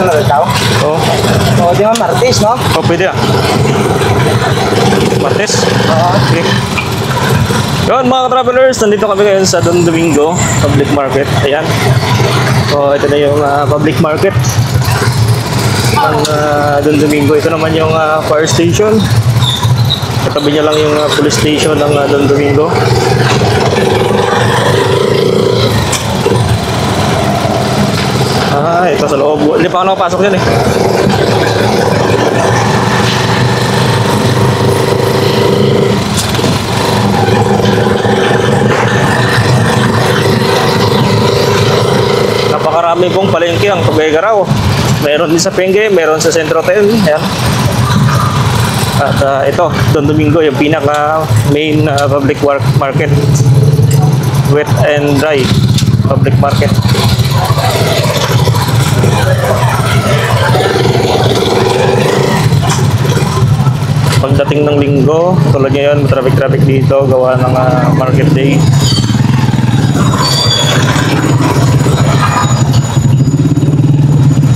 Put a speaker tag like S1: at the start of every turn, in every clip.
S1: sa lalitaw?
S2: Oo.
S1: Oo, di ba Martes, no?
S2: Oh, pwede ah. Martes?
S1: Oo.
S2: Okay. Yun mga travelers, nandito kami ngayon sa Don Domingo Public Market. Ayan. So ito na yung public market ng Don Domingo. Ito naman yung fire station. Katabi niya lang yung police station ng Don Domingo. Ito sa loob. Hindi pa ako nakapasok dyan eh. Napakarami pong palengke ang Tuguegarao. Meron din sa Penge, meron sa Centro 10. Ayan. At ito, Don Domingo, yung pinaka main public market. Wet and dry public market. Pagdating ng linggo, tulad ngayon, traffic dito, gawa ng market day.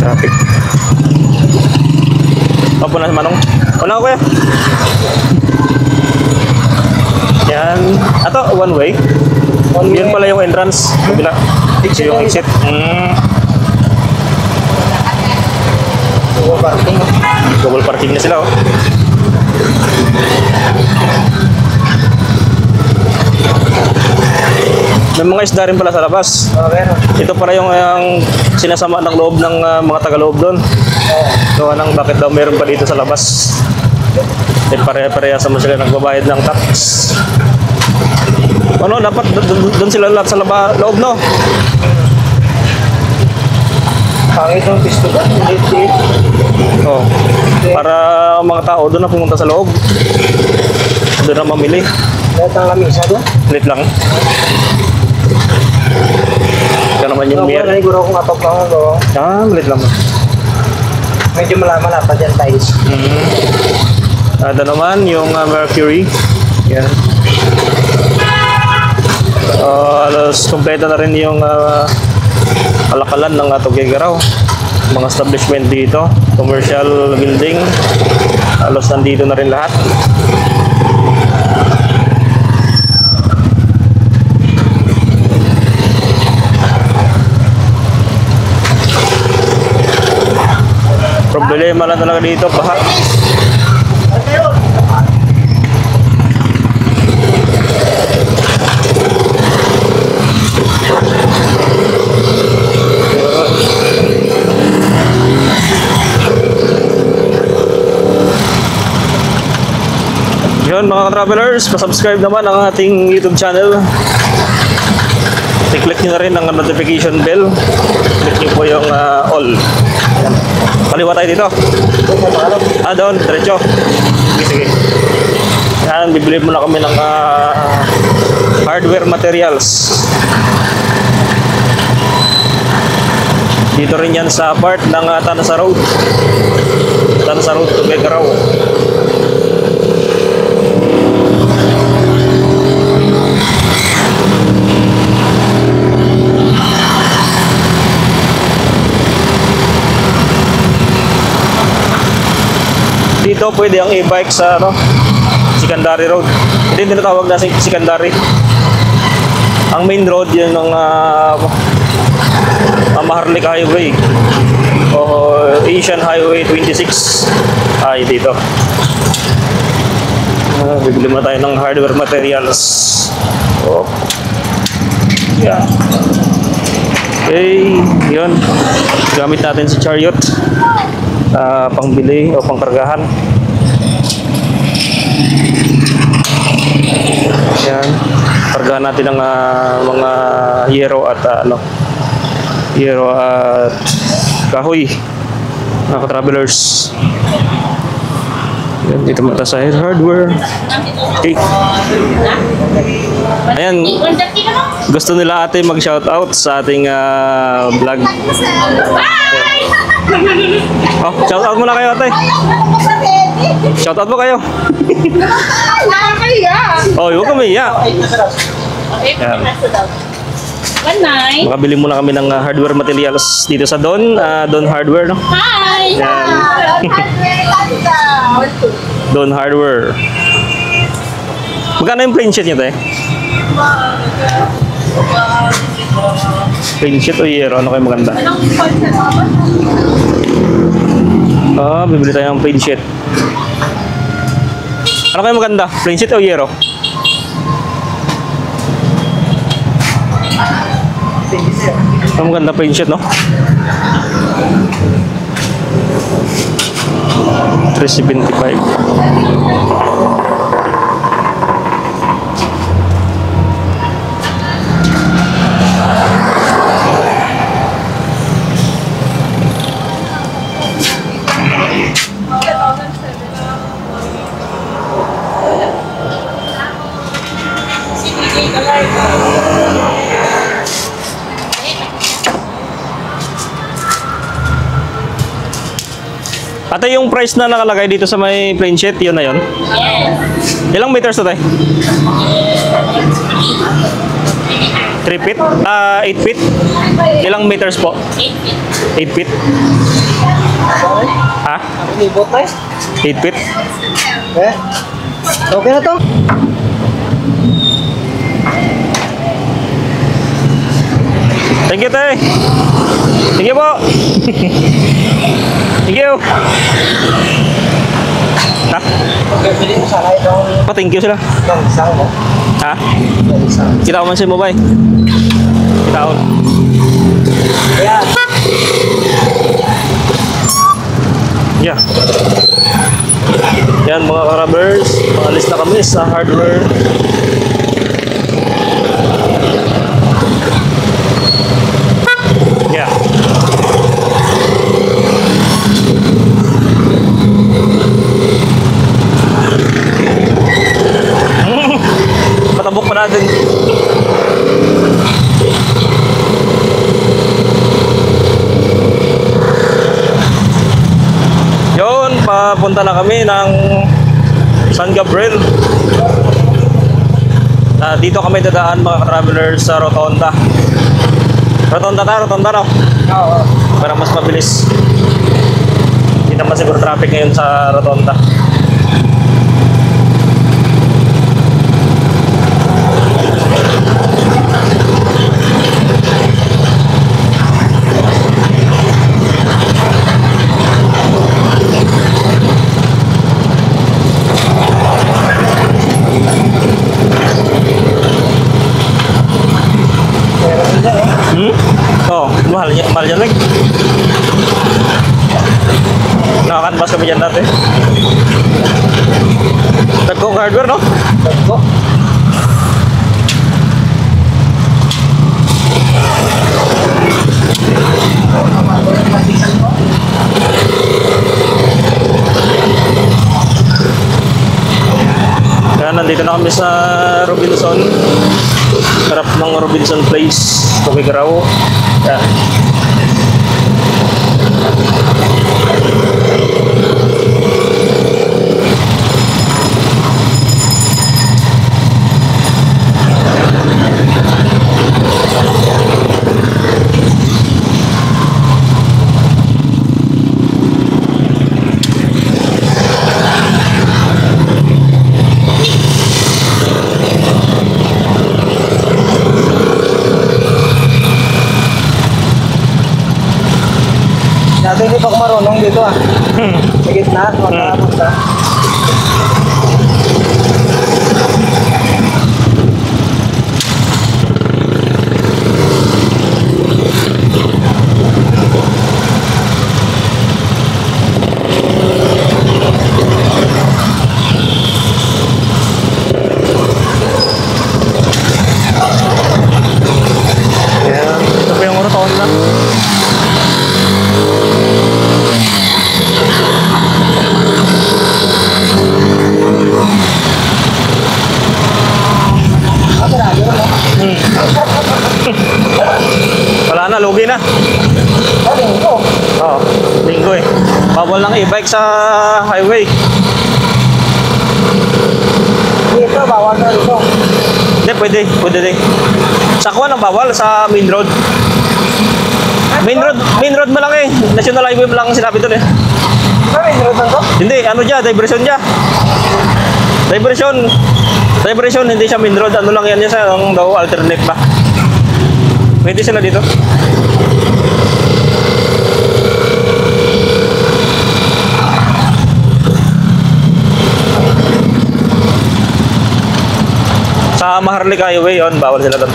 S2: Traffic. Opo na, Manong. Wala ko kuya. Yan. Ato, one way. Yun pala yung entrance. Kabila. Ito yung exit.
S1: Double parking.
S2: Double parking na sila oh. May mga isda rin pala sa labas. Ito pala yung sinasama ng loob ng mga taga-loob doon. Gawa ng bakit daw meron pa dito sa labas. Pare-parehas mo sila nagbabayad ng tax. Ano, dapat doon sila lahat sa loob, no?
S1: Pangit ang pisto ba?
S2: Oh. Para mga tao doon na pumunta sa loob. Doon na mamili.
S1: Lahat ang lamisa doon?
S2: Lit lang. Ito naman yung beer.
S1: Naniguro kung atop lang ako.
S2: Lit lang.
S1: Medyo malaman pa dyan tiles.
S2: Ito naman yung Mercury. Yan. Alos kompleto na rin yung kalakalan ng Tuguegarao. Mga establishment dito, commercial building, alos nandito na rin lahat. Problema lang talaga dito, baha. Yun mga travelers, pa-subscribe naman ang ating YouTube channel. I-click nyo na rin ang notification bell. Click nyo po yung all. Yan. Kaliwa tayo dito. Doon, diretso. Sige. Yan, bibili muna kami ng hardware materials. Dito rin yan sa part ng Tanasa Road. Tanasa Road, Tuguegarao. Dito pwede ang e-bike sa Secondary Road. Hindi tinatawag na Secondary. Ang main road yun ng Maharlika Highway o Asian Highway 26 ay dito. Bibili mo tayo ng hardware materials. Yeah. Okay, yun. Gamit natin si Chariot. Pangbili o pangkargahan. Yan. Kargahan natin ng mga yero at yero at kahoy, mga travelers. Yan, dito mata sa hardware. Okay. Ayan, gusto nila ate mag-shoutout sa ating vlog. Oh, shoutout muna kayo ate. Shoutout mo kayo. Oh, huwag kami iya. Yan.
S3: 1.9.
S2: Makabili muna kami ng hardware materials dito sa Don Hardware, no?
S3: Hi!
S2: Yan. Don Hardware. Magkano yung plain sheet nyo, te? Plain sheet o yero? Ano kayo maganda? Bibili tayo ng plain sheet. Ano kayo maganda? Plain sheet o yero? Ang maganda plain sheet, no? 375. Ate, yung price na nakalagay dito sa may plain sheet, yun na yun?
S3: Yes.
S2: Ilang meters to, tay? 3 feet? 8 feet? Ilang meters po?
S3: 8 feet.
S2: 8 feet? Ha?
S1: Libot tayo.
S2: 8 feet?
S1: Eh? Okay na to?
S2: Thank you, tay. Thank you po. Thank you. Ha?
S1: Okay, pili mo sana itong
S2: Thank you sila.
S1: isang mo.
S2: Ha?
S1: Yung isang.
S2: Kita ko man sa mobile. Kita ko.
S1: Ayan.
S2: Yeah. Yan mga karabers. Maalis na kami sa hardware. Yeah. Patabok pa natin. Yun, papunta na kami ng San Gabriel. Dito kami dadaan mga travelers sa Rotonda. Rotonda no?
S1: Oo.
S2: Para mas mabilis. Hindi naman siguro traffic ngayon sa Rotonda. Mahal yan lang. Nakakanbas kami dyan dati. Tagkong hardware, no?
S1: Tagko.
S2: Kaya nandito na kami sa Robinson. Harap ng Robinson Place, Tugigaraw. Yeah.
S1: Dati hindi pa ako marunong dito ah. Sa gitna, magkakapos ka.
S2: Ayan. Ito po yung Rotonda. Wala na, lugi na.
S1: Linggo.
S2: Oo, linggo eh. Bawal ng e-bike sa highway.
S1: Dito, bawal na dito.
S2: Hindi, pwede. Pwede din. Sa kuha ng bawal sa main road. Main road mo lang eh. National Highway mo lang sinabi doon eh.
S1: Ano yung road lang to?
S2: Hindi, ano dyan, diversion dyan. Diversion, hindi siya main road. Ano lang yan sa ang daw alternate ba? Pwede sila dito. Sa Maharlika Highway yun, bawal sila doon.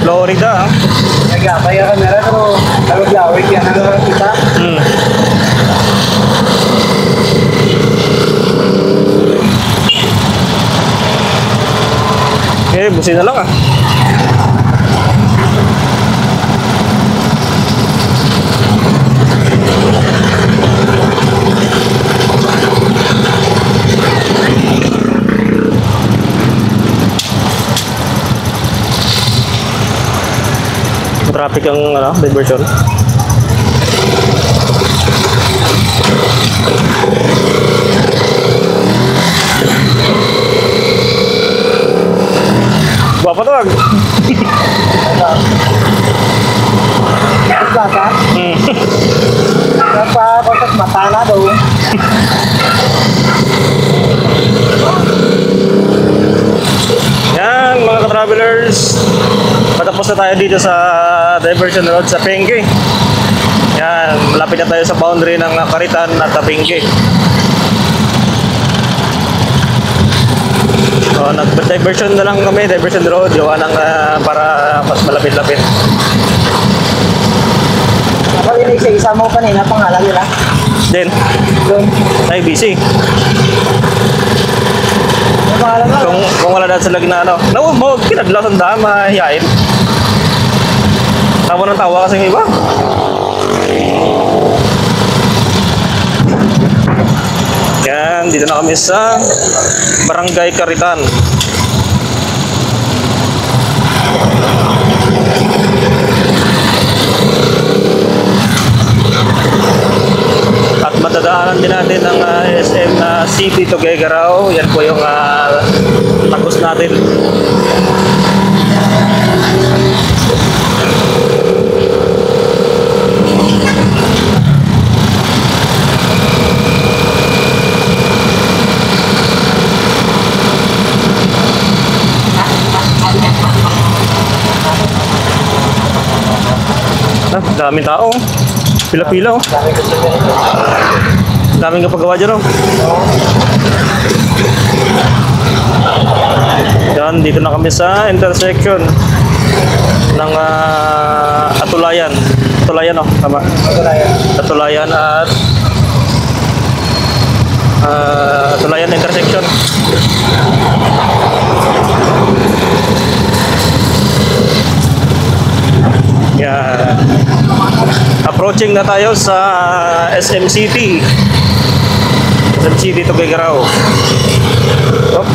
S2: Florida, ha?
S1: Nagkakaya ka na rin, pero nagagawin yan ang kita.
S2: Hmm. Busin na lang ah. Traffic ang diversion. Bapak tuh.
S1: Bata? Kenapa kotak mata na daw?
S2: Yan mga ka-travelers, patapos na tayo dito sa diversion road sa Benguet. Yan, malapit na tayo sa boundary ng Caritan at Benguet. So, nag-diversion na lang kami, diversion road, gawa ng para mas malapit-lapit.
S1: Ako din isa-isa mo kanina, pangalan nila.
S2: Then,
S1: Doon.
S2: ay busy.
S1: Yung pangalan mo?
S2: Kung wala dahil sa lagi na mo, pinadlaw sa daan, mahihain. Tawa ng tawa kasi ng iba. Yan, dito na kami sa Barangay Caritan. At matadaanan din natin ang SM City Tuguegarao. Yan po yung tagos natin. Daming tao. Pila-pila oh.
S1: Dami gusto niya ito.
S2: Daming kapagawa dyan oh. Yan, dito na kami sa intersection ng Atulayan. Atulayan oh, tama.
S1: Ito na yan.
S2: Atulayan at Atulayan intersection. Yan. Approaching na tayo sa SM City. SM City Tuguegarao. Oh.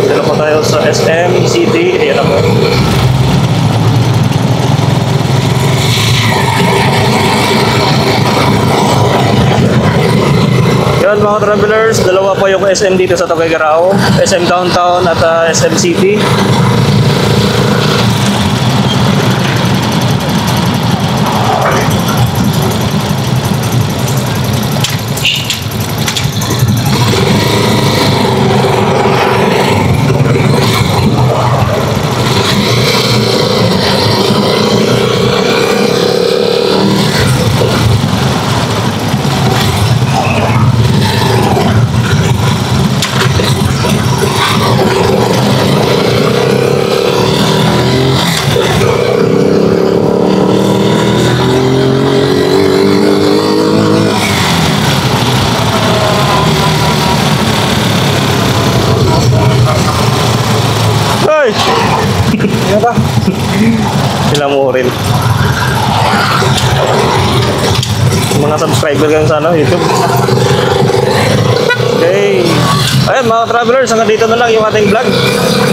S2: Dito po tayo sa SM City. Ayan ako. Yan mga travelers, dalawa po yung SM dito sa Tuguegarao, SM Downtown at SM City. pangurin. Mga subscriber kayo sa YouTube. Okay. Ayun mga travelers, hanggang dito na lang yung ating vlog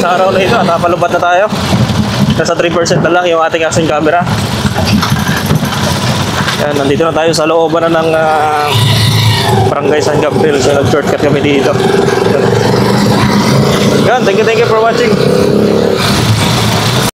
S2: sa araw na ito. Napalubat na tayo. Nasa 3% na lang yung ating action camera. Yan, nandito na tayo sa looban na ng Barangay San Gabriel. So nag-shortcut kami dito. Yan, thank you for watching.